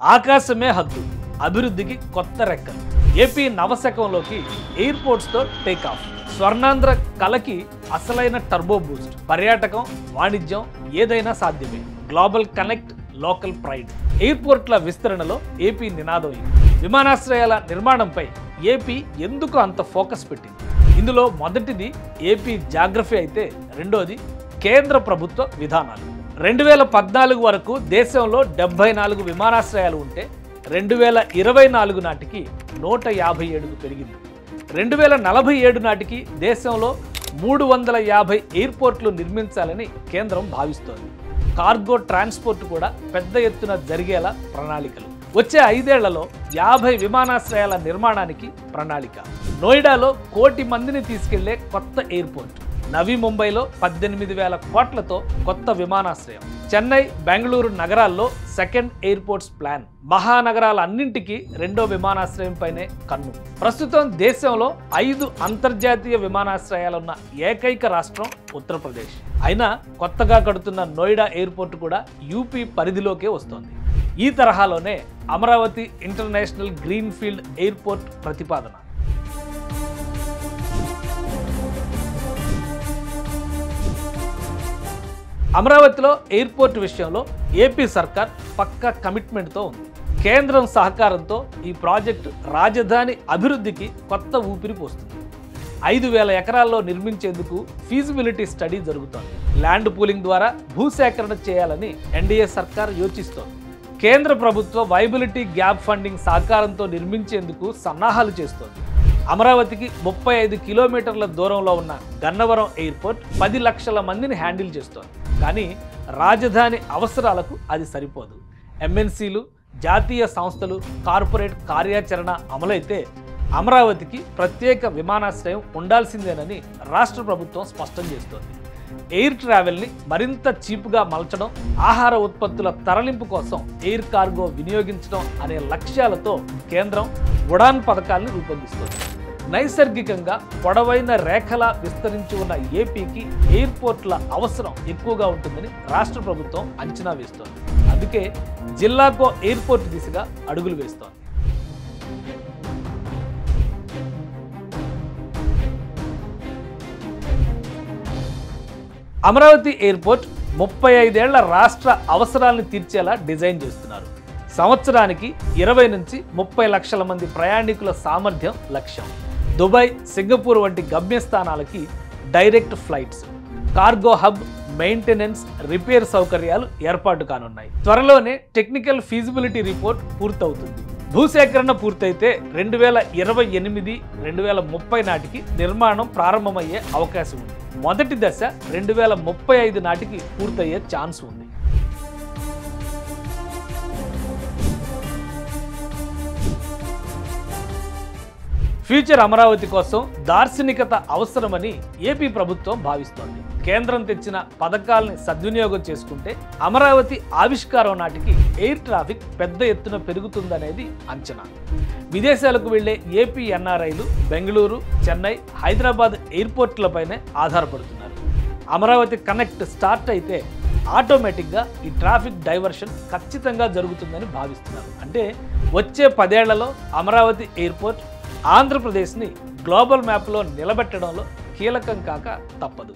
ఆకాశమే హద్దు, అభివృద్ధికి కొత్త రెక్కలు. ఏపీ నవశకంలోకి ఎయిర్పోర్ట్స్తో టేకాఫ్. స్వర్ణాంధ్ర కలకి అసలైన టర్బో బూస్ట్. పర్యాటకం, వాణిజ్యం ఏదైనా సాధ్యమే. Global connect, local pride. ఎయిర్పోర్ట్ల విస్తరణలో ఏపీ నినాదం ఇది. విమానాశ్రయాల నిర్మాణంపై ఏపీ ఎందుకు అంత ఫోకస్ పెట్టింది? ఇందులో మొదటిది ఏపీ జాగ్రఫీ అయితే రెండోది కేంద్ర ప్రభుత్వ విధానాలు. 2014 వరకు దేశంలో 74 విమానాశ్రయాలు ఉంటే 2024 నాటికి 157కు పెరిగింది. 2047 నాటికి దేశంలో 350 ఎయిర్పోర్ట్లు నిర్మించాలని కేంద్రం భావిస్తోంది. కార్గో ట్రాన్స్పోర్ట్ కూడా పెద్ద ఎత్తున జరిగేలా ప్రణాళికలు. వచ్చే 5 ఏళ్లలో 50 విమానాశ్రయాల నిర్మాణానికి ప్రణాళిక. నోయిడాలో 1 కోటి మందిని తీసుకెళ్లే కొత్త ఎయిర్పోర్ట్. నవీ ముంబైలో 18,000 కోట్లతో కొత్త విమానాశ్రయం. చెన్నై, బెంగళూరు నగరాల్లో సెకండ్ ఎయిర్పోర్ట్స్ ప్లాన్. మహానగరాలన్నింటికీ 2వ విమానాశ్రయం పైనే కన్ను. ప్రస్తుతం దేశంలో 5 అంతర్జాతీయ విమానాశ్రయాలున్న ఏకైక రాష్ట్రం ఉత్తరప్రదేశ్. అయినా కొత్తగా కడుతున్న నోయిడా ఎయిర్పోర్ట్ కూడా యూపీ పరిధిలోకే వస్తోంది. ఈ తరహాలోనే అమరావతి ఇంటర్నేషనల్ గ్రీన్ఫీల్డ్ ఎయిర్పోర్ట్ ప్రతిపాదన. అమరావతిలో ఎయిర్పోర్ట్ విషయంలో ఏపీ సర్కార్ పక్కా కమిట్మెంట్తో ఉంది. కేంద్రం సహకారంతో ఈ ప్రాజెక్టు రాజధాని అభివృద్ధికి కొత్త ఊపిరి పోస్తుంది. 5,000 ఎకరాల్లో నిర్మించేందుకు ఫీజిబిలిటీ స్టడీ జరుగుతోంది. ల్యాండ్ పూలింగ్ ద్వారా భూసేకరణ చేయాలని ఎన్డీఏ సర్కార్ యోచిస్తోంది. కేంద్ర ప్రభుత్వ వైబిలిటీ గ్యాప్ ఫండింగ్ సహకారంతో నిర్మించేందుకు సన్నాహాలు చేస్తోంది. అమరావతికి 35 కిలోమీటర్ల దూరంలో ఉన్న గన్నవరం ఎయిర్పోర్ట్ 10 లక్షల మందిని హ్యాండిల్ చేస్తోంది. కానీ రాజధాని అవసరాలకు అది సరిపోదు. ఎంఎన్సీలు, జాతీయ సంస్థలు, కార్పొరేట్ కార్యాచరణ అమలైతే అమరావతికి ప్రత్యేక విమానాశ్రయం ఉండాల్సిందేనని రాష్ట్ర ప్రభుత్వం స్పష్టం చేస్తోంది. ఎయిర్ ట్రావెల్ని మరింత చీప్గా మలచడం, ఆహార ఉత్పత్తుల తరలింపు కోసం ఎయిర్ కార్గో వినియోగించడం అనే లక్ష్యాలతో కేంద్రం ఉడాన్ పథకాలను రూపొందిస్తోంది. నైసర్గికంగా పొడవైన రేఖలా విస్తరించి ఉన్న ఏపీకి ఎయిర్పోర్ట్ల అవసరం ఎక్కువగా ఉంటుందని రాష్ట్ర ప్రభుత్వం అంచనా వేస్తోంది. అందుకే జిల్లాకో ఎయిర్పోర్ట్ దిశగా అడుగులు వేస్తోంది. అమరావతి ఎయిర్పోర్ట్ 35 ఏళ్ల రాష్ట్ర అవసరాలను తీర్చేలా డిజైన్ చేస్తున్నారు. సంవత్సరానికి 20 నుంచి 30 లక్షల మంది ప్రయాణికుల సామర్థ్యం లక్ష్యం. దుబాయ్, సింగపూర్ వంటి గమ్యస్థానాలకి direct flights, cargo hub, maintenance, repair సౌకర్యాలు ఏర్పాటు కానున్నాయి. త్వరలోనే టెక్నికల్ ఫీజిబిలిటీ రిపోర్ట్ పూర్తవుతుంది. భూసేకరణ పూర్తయితే 2028, 2030 నాటికి నిర్మాణం ప్రారంభమయ్యే అవకాశం ఉంది. మొదటి దశ 2035 నాటికి పూర్తయ్యే ఛాన్స్ ఉంది. ఫ్యూచర్ అమరావతి కోసం దార్శనికత అవసరమని ఏపీ ప్రభుత్వం భావిస్తోంది. కేంద్రం తెచ్చిన పథకాలని సద్వినియోగం చేసుకుంటే అమరావతి ఆవిష్కారం నాటికి ఎయిర్ ట్రాఫిక్ పెద్ద ఎత్తున పెరుగుతుందనేది అంచనా. విదేశాలకు వెళ్లే ఏపీ ఎన్ఆర్ఐలు బెంగళూరు, చెన్నై, హైదరాబాద్ ఎయిర్పోర్ట్లపైనే ఆధారపడుతున్నారు. అమరావతి కనెక్ట్ స్టార్ట్ అయితే ఆటోమేటిక్గా ఈ ట్రాఫిక్ డైవర్షన్ ఖచ్చితంగా జరుగుతుందని భావిస్తున్నారు. అంటే వచ్చే 10 ఏళ్లలో అమరావతి ఎయిర్పోర్ట్ ఆంధ్రప్రదేశ్ని గ్లోబల్ మ్యాప్లో నిలబెట్టడంలో కీలకం కాక తప్పదు.